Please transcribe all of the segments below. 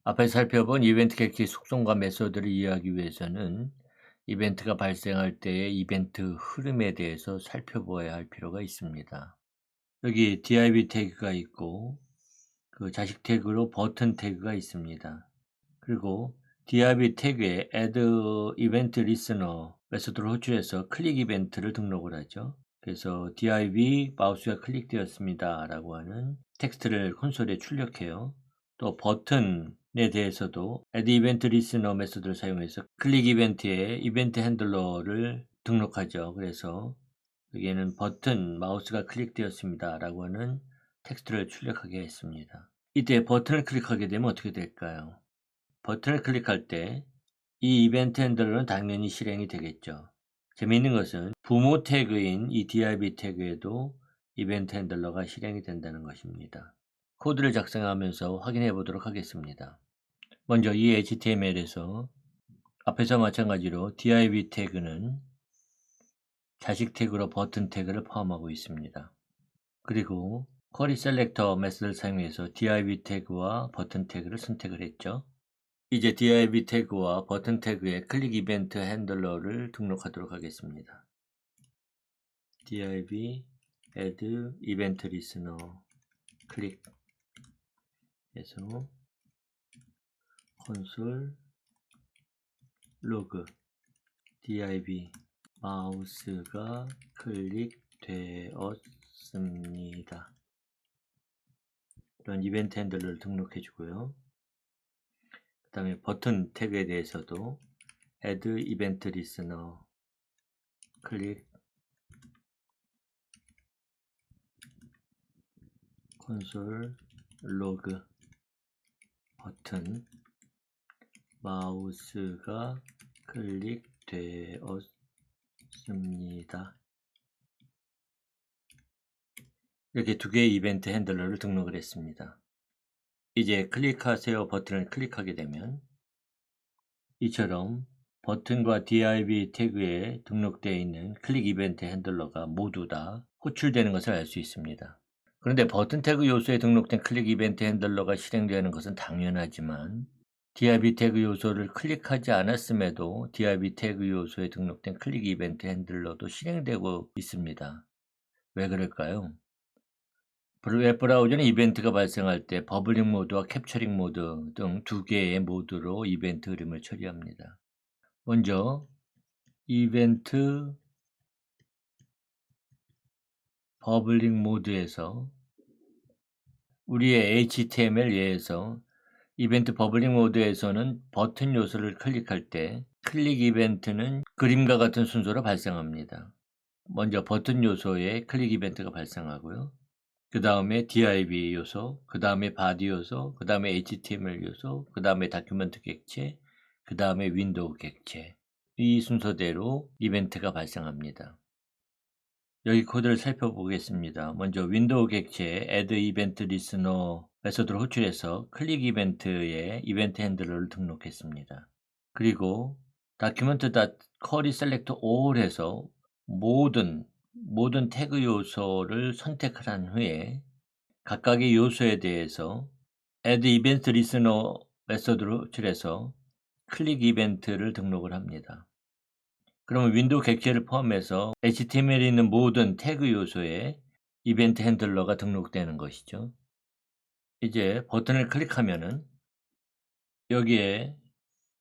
앞에 살펴본 이벤트 객체 속성과 메소드를 이해하기 위해서는 이벤트가 발생할 때의 이벤트 흐름에 대해서 살펴보아야 할 필요가 있습니다. 여기 div 태그가 있고 그 자식 태그로 버튼 태그가 있습니다. 그리고 div 태그에 add event listener 메소드를 호출해서 클릭 이벤트를 등록을 하죠. 그래서 div 마우스가 클릭되었습니다 라고 하는 텍스트를 콘솔에 출력해요. 또 버튼에 대해서도 add event listener 메소드를 사용해서 클릭 이벤트에 이벤트 핸들러를 등록하죠. 그래서 여기에는 버튼 마우스가 클릭되었습니다 라고 하는 텍스트를 출력하게 했습니다. 이때 버튼을 클릭하게 되면 어떻게 될까요? 버튼을 클릭할 때 이 이벤트 핸들러는 당연히 실행이 되겠죠. 재미있는 것은 부모 태그인 이 div 태그에도 이벤트 핸들러가 실행이 된다는 것입니다. 코드를 작성하면서 확인해 보도록 하겠습니다. 먼저 이 html에서 앞에서 마찬가지로 div 태그는 자식 태그로 버튼 태그를 포함하고 있습니다. 그리고 쿼리 셀렉터 메소드를 사용해서 div 태그와 버튼 태그를 선택을 했죠. 이제 div 태그와 버튼 태그에 클릭 이벤트 핸들러를 등록하도록 하겠습니다. div add event listener 클릭 해서 콘솔 로그 div 마우스가 클릭되었습니다. 이런 이벤트 핸들러를 등록해 주고요. 그 다음에 버튼 태그에 대해서도 add event listener 클릭 콘솔 로그 버튼 마우스가 클릭되었습니다. 이렇게 두 개의 이벤트 핸들러를 등록을 했습니다. 이제 클릭하세요 버튼을 클릭하게 되면 이처럼 버튼과 div 태그에 등록되어 있는 클릭 이벤트 핸들러가 모두 다 호출되는 것을 알 수 있습니다. 그런데 버튼 태그 요소에 등록된 클릭 이벤트 핸들러가 실행되는 것은 당연하지만 div 태그 요소를 클릭하지 않았음에도 div 태그 요소에 등록된 클릭 이벤트 핸들러도 실행되고 있습니다. 왜 그럴까요? 웹브라우저는 이벤트가 발생할 때 버블링 모드와 캡처링 모드 등 두 개의 모드로 이벤트 흐름을 처리합니다. 먼저 이벤트 버블링 모드에서 우리의 HTML 예에서 이벤트 버블링 모드에서는 버튼 요소를 클릭할 때 클릭 이벤트는 그림과 같은 순서로 발생합니다. 먼저 버튼 요소에 클릭 이벤트가 발생하고요. 그 다음에 div 요소, 그 다음에 body 요소, 그 다음에 html 요소, 그 다음에 다큐멘트 객체, 그 다음에 윈도우 객체. 이 순서대로 이벤트가 발생합니다. 여기 코드를 살펴보겠습니다. 먼저 윈도우 객체에 add event listener 메소드를 호출해서 클릭 이벤트에 이벤트 핸들러를 등록했습니다. 그리고 document.query select all 해서 모든 태그 요소를 선택을 한 후에 각각의 요소에 대해서 add event listener 메소드를 호출해서 클릭 이벤트를 등록을 합니다. 그러면 윈도우 객체를 포함해서 HTML에 있는 모든 태그 요소에 이벤트 핸들러가 등록되는 것이죠. 이제 버튼을 클릭하면은 여기에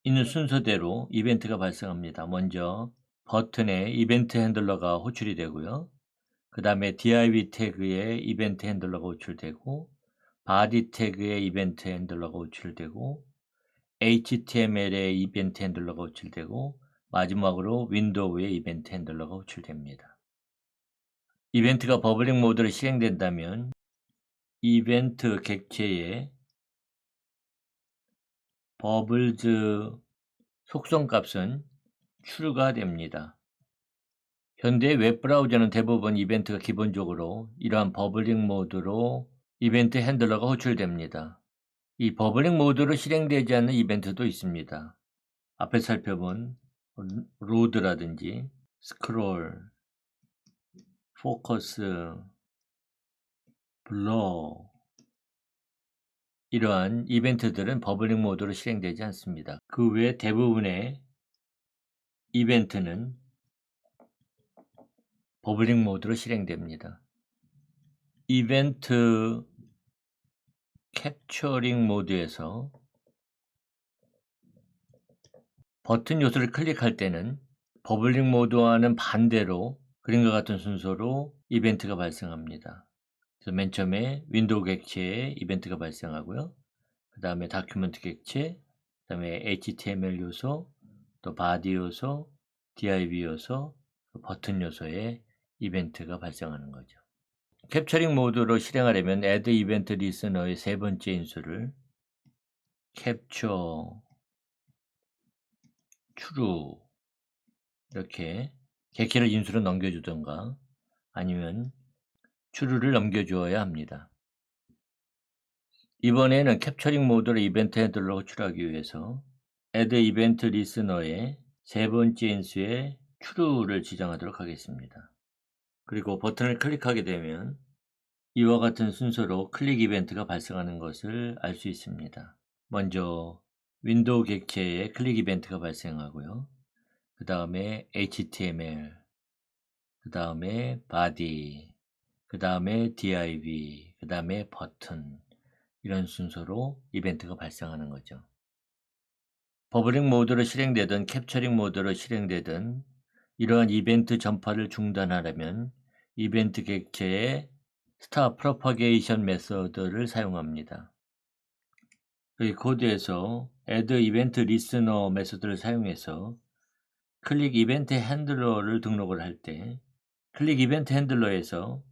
있는 순서대로 이벤트가 발생합니다. 먼저 버튼에 이벤트 핸들러가 호출이 되고요. 그 다음에 div 태그에 이벤트 핸들러가 호출되고 body 태그에 이벤트 핸들러가 호출되고 HTML에 이벤트 핸들러가 호출되고 마지막으로 윈도우에 이벤트 핸들러가 호출됩니다. 이벤트가 버블링 모드로 실행된다면 이벤트 객체에 버블즈 속성 값은 true가 됩니다. 현대 웹브라우저는 대부분 이벤트가 기본적으로 이러한 버블링 모드로 이벤트 핸들러가 호출됩니다. 이 버블링 모드로 실행되지 않는 이벤트도 있습니다. 앞에 살펴본 로드라든지 스크롤, 포커스, 블러, 이러한 이벤트들은 버블링 모드로 실행되지 않습니다. 그 외 대부분의 이벤트는 버블링 모드로 실행됩니다. 이벤트 캡처링 모드에서 버튼 요소를 클릭할 때는 버블링 모드와는 반대로 그림과 같은 순서로 이벤트가 발생합니다. 그래서 맨 처음에 윈도우 객체에 이벤트가 발생하고요. 그 다음에 다큐멘트 객체, 그 다음에 HTML 요소, 또 바디 요소, div 요소, 버튼 요소에 이벤트가 발생하는 거죠. 캡처링 모드로 실행하려면 add event listener의 세 번째 인수를 capture true 이렇게 객체를 인수로 넘겨주던가 아니면 true를 넘겨주어야 합니다. 이번에는 캡처링 모드로 이벤트 핸들러를 호출하기 위해서 add event listener의 세 번째 인수에 true를 지정하도록 하겠습니다. 그리고 버튼을 클릭하게 되면 이와 같은 순서로 클릭 이벤트가 발생하는 것을 알 수 있습니다. 먼저 윈도우 객체에 클릭 이벤트가 발생하고요. 그 다음에 HTML, 그 다음에 body, 그 다음에 div, 그 다음에 버튼 이런 순서로 이벤트가 발생하는 거죠. 버블링 모드로 실행되든 캡처링 모드로 실행되든 이러한 이벤트 전파를 중단하려면 이벤트 객체에 스타 프로파게이션 메서드를 사용합니다. 이 코드에서 add event listener 메서드를 사용해서 클릭 이벤트 핸들러를 등록을 할 때 클릭 이벤트 핸들러에서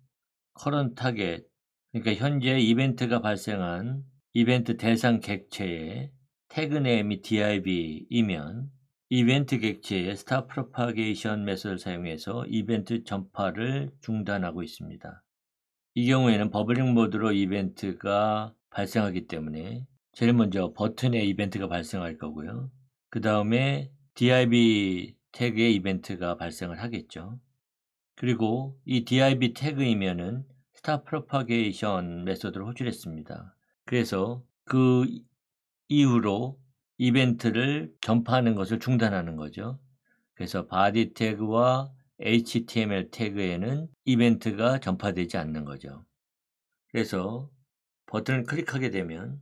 current target, 그러니까 현재 이벤트가 발생한 이벤트 대상 객체에 태그 네임이 div이면 이벤트 객체의 스타 프로파게이션 메서드를 사용해서 이벤트 전파를 중단하고 있습니다. 이 경우에는 버블링 모드로 이벤트가 발생하기 때문에 제일 먼저 버튼에 이벤트가 발생할 거고요. 그 다음에 div 태그의 이벤트가 발생을 하겠죠. 그리고 이 div 태그이면은 스타 프로파게이션 메서드를 호출했습니다. 그래서 그 이후로 이벤트를 전파하는 것을 중단하는 거죠. 그래서 body 태그와 HTML 태그에는 이벤트가 전파되지 않는 거죠. 그래서 버튼을 클릭하게 되면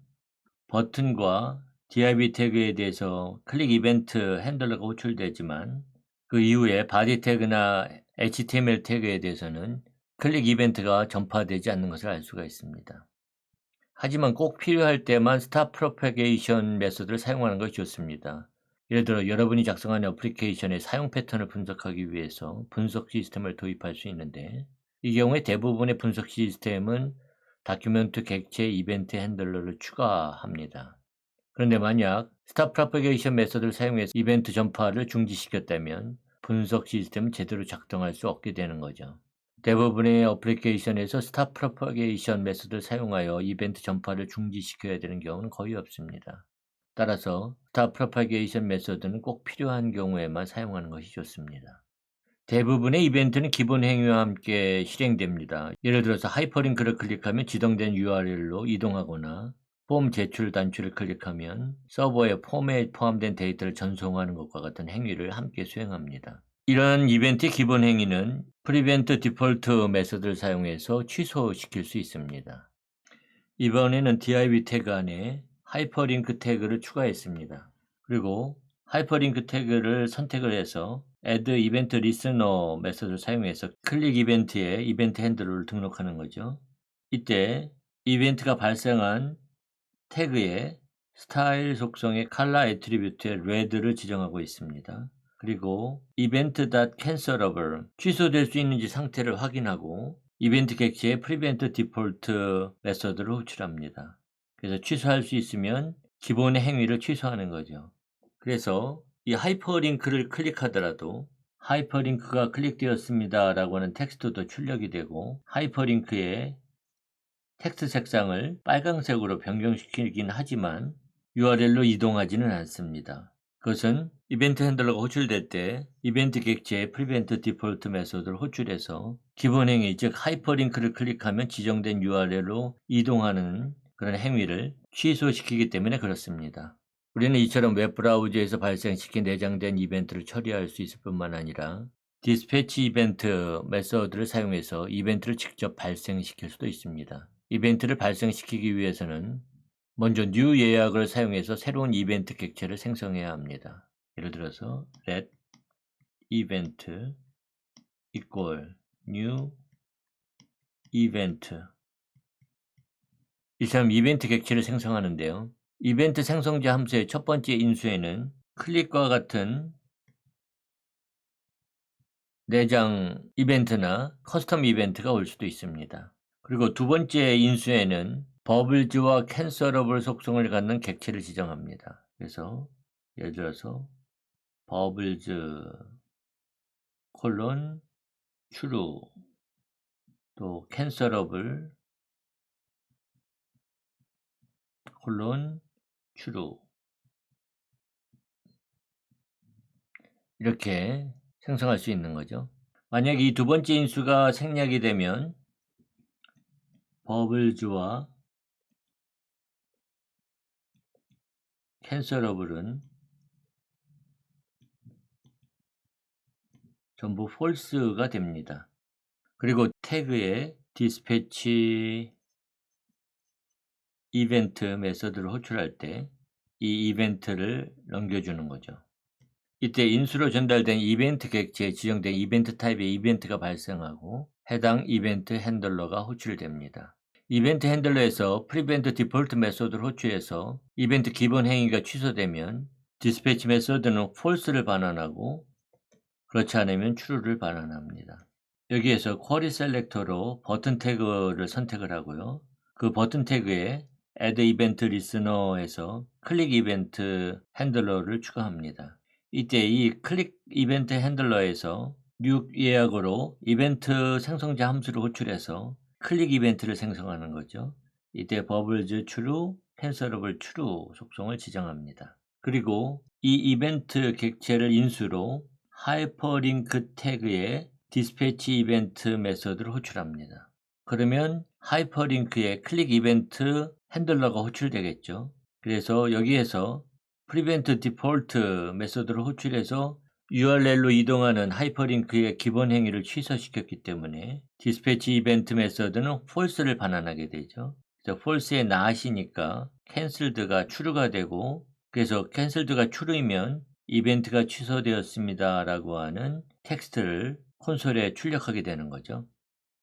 버튼과 div 태그에 대해서 클릭 이벤트 핸들러가 호출되지만 그 이후에 body 태그나 HTML 태그에 대해서는 클릭 이벤트가 전파되지 않는 것을 알 수가 있습니다. 하지만 꼭 필요할 때만 스타 프로파게이션 메서드를 사용하는 것이 좋습니다. 예를 들어 여러분이 작성하는 어플리케이션의 사용 패턴을 분석하기 위해서 분석 시스템을 도입할 수 있는데 이 경우에 대부분의 분석 시스템은 다큐멘트 객체 이벤트 핸들러를 추가합니다. 그런데 만약 스타 프로파게이션 메서드를 사용해서 이벤트 전파를 중지시켰다면 분석 시스템은 제대로 작동할 수 없게 되는 거죠. 대부분의 어플리케이션에서 스타 프로파게이션 메서드를 사용하여 이벤트 전파를 중지시켜야 되는 경우는 거의 없습니다. 따라서 스타 프로파게이션 메서드는 꼭 필요한 경우에만 사용하는 것이 좋습니다. 대부분의 이벤트는 기본 행위와 함께 실행됩니다. 예를 들어서 하이퍼링크를 클릭하면 지정된 URL로 이동하거나 폼 제출 단추를 클릭하면 서버에 폼에 포함된 데이터를 전송하는 것과 같은 행위를 함께 수행합니다. 이런 이벤트의 기본 행위는 prevent default 메서드를 사용해서 취소시킬 수 있습니다. 이번에는 div 태그 안에 하이퍼링크 태그를 추가했습니다. 그리고 하이퍼링크 태그를 선택을 해서 add event listener 메서드를 사용해서 클릭 이벤트에 이벤트 핸들러를 등록하는 거죠. 이때 이벤트가 발생한 태그에 스타일 속성의 컬러 애트리뷰트에 red를 지정하고 있습니다. 그리고 event.cancelable 취소될 수 있는지 상태를 확인하고 이벤트 객체에 prevent default 메서드를 호출합니다. 그래서 취소할 수 있으면 기본의 행위를 취소하는 거죠. 그래서 이 하이퍼링크를 클릭하더라도 하이퍼링크가 클릭되었습니다 라고 하는 텍스트도 출력이 되고 하이퍼링크의 텍스트 색상을 빨강색으로 변경시키긴 하지만 URL로 이동하지는 않습니다. 그것은 이벤트 핸들러가 호출될 때 이벤트 객체에 prevent default 메서드를 호출해서 기본 행위 즉 하이퍼링크를 클릭하면 지정된 URL로 이동하는 그런 행위를 취소시키기 때문에 그렇습니다. 우리는 이처럼 웹브라우저에서 발생시킨 내장된 이벤트를 처리할 수 있을 뿐만 아니라 디스패치 이벤트 메서드를 사용해서 이벤트를 직접 발생시킬 수도 있습니다. 이벤트를 발생시키기 위해서는 먼저 new 예약을 사용해서 새로운 이벤트 객체를 생성해야 합니다. 예를 들어서 let event equal new event. 이처럼 이벤트 객체를 생성하는데요. 이벤트 생성자 함수의 첫 번째 인수에는 클릭과 같은 내장 이벤트나 커스텀 이벤트가 올 수도 있습니다. 그리고 두 번째 인수에는 버블즈와 캔서러블 속성을 갖는 객체를 지정합니다. 그래서 예를 들어서 버블즈 콜론 true 또 캔서러블 콜론 true 이렇게 생성할 수 있는 거죠. 만약 이 두 번째 인수가 생략이 되면 버블즈와 캔서러블은 전부 false가 됩니다. 그리고 태그에 dispatch 이벤트 메서드를 호출할 때 이 이벤트를 넘겨주는 거죠. 이때 인수로 전달된 이벤트 객체에 지정된 이벤트 타입의 이벤트가 발생하고 해당 이벤트 핸들러가 호출됩니다. 이벤트 핸들러에서 prevent default 메소드를 호출해서 이벤트 기본 행위가 취소되면 dispatch 메소드는 false를 반환하고 그렇지 않으면 true를 반환합니다. 여기에서 쿼리 셀렉터로 버튼 태그를 선택을 하고요. 그 버튼 태그에 add event listener에서 클릭 이벤트 핸들러를 추가합니다. 이때 이 클릭 이벤트 핸들러에서 new 예약으로 이벤트 생성자 함수를 호출해서 클릭 이벤트를 생성하는 거죠. 이때 bubbles true, cancelable true 속성을 지정합니다. 그리고 이 이벤트 객체를 인수로 하이퍼링크 태그에 디스패치 이벤트 메서드를 호출합니다. 그러면 하이퍼링크에 클릭 이벤트 핸들러가 호출되겠죠. 그래서 여기에서 prevent default 메서드를 호출해서 URL로 이동하는 하이퍼링크의 기본 행위를 취소시켰기 때문에 디스패치 이벤트 메서드는 false를 반환하게 되죠. 그래서 false의 not이니까 cancelled가 true가 되고 그래서 cancelled가 true이면 이벤트가 취소되었습니다 라고 하는 텍스트를 콘솔에 출력하게 되는 거죠.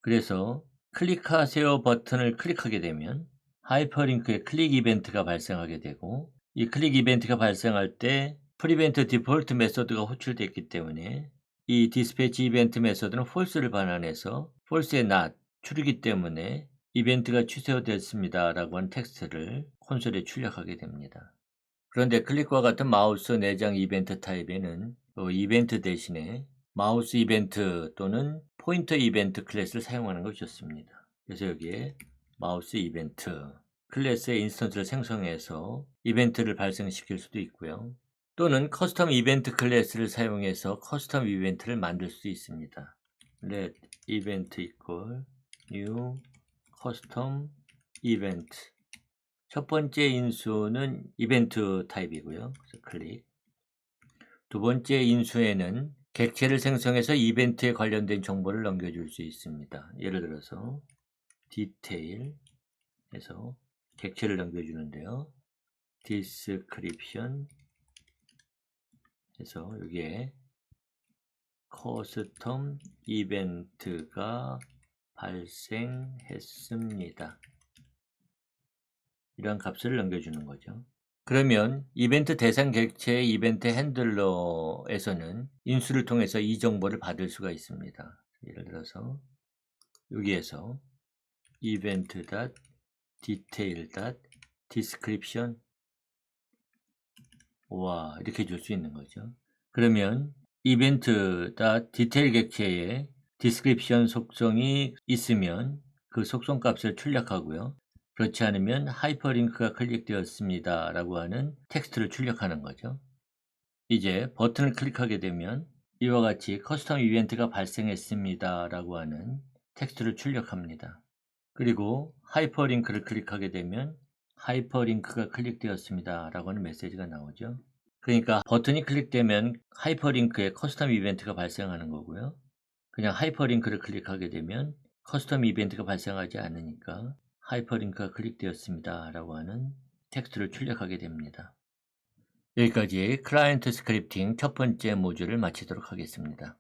그래서 클릭하세요 버튼을 클릭하게 되면 하이퍼링크에 클릭 이벤트가 발생하게 되고 이 클릭 이벤트가 발생할 때 prevent default 메소드가 호출됐기 때문에 이 dispatch 이벤트 메소드는 false를 반환해서 false의 not, true이기 때문에 이벤트가 취소됐습니다 라고 하는 텍스트를 콘솔에 출력하게 됩니다. 그런데 클릭과 같은 마우스 내장 이벤트 타입에는 이벤트 대신에 마우스 이벤트 또는 포인터 이벤트 클래스를 사용하는 것이 좋습니다. 그래서 여기에 마우스 이벤트 클래스의 인스턴스를 생성해서 이벤트를 발생시킬 수도 있고요. 또는 커스텀 이벤트 클래스를 사용해서 커스텀 이벤트를 만들 수 있습니다. let event equal new custom event 첫 번째 인수는 이벤트 타입이고요. 그래서 클릭. 두 번째 인수에는 객체를 생성해서 이벤트에 관련된 정보를 넘겨줄 수 있습니다. 예를 들어서 디테일 해서 객체를 넘겨주는데요. description 해서 여기에 커스텀 이벤트가 발생했습니다. 이런 값을 넘겨주는 거죠. 그러면 이벤트 대상 객체의 이벤트 핸들러에서는 인수를 통해서 이 정보를 받을 수가 있습니다. 예를 들어서 여기에서 event.detail.description 와 이렇게 줄 수 있는 거죠. 그러면 event.detail 객체에 description 속성이 있으면 그 속성 값을 출력하고요. 그렇지 않으면 하이퍼링크가 클릭되었습니다 라고 하는 텍스트를 출력하는 거죠. 이제 버튼을 클릭하게 되면 이와 같이 커스텀 이벤트가 발생했습니다 라고 하는 텍스트를 출력합니다. 그리고 하이퍼링크를 클릭하게 되면 하이퍼링크가 클릭되었습니다 라고 하는 메시지가 나오죠. 그러니까 버튼이 클릭되면 하이퍼링크에 커스텀 이벤트가 발생하는 거고요. 그냥 하이퍼링크를 클릭하게 되면 커스텀 이벤트가 발생하지 않으니까 하이퍼링크가 클릭되었습니다 라고 하는 텍스트를 출력하게 됩니다. 여기까지 클라이언트 스크립팅 첫 번째 모듈을 마치도록 하겠습니다.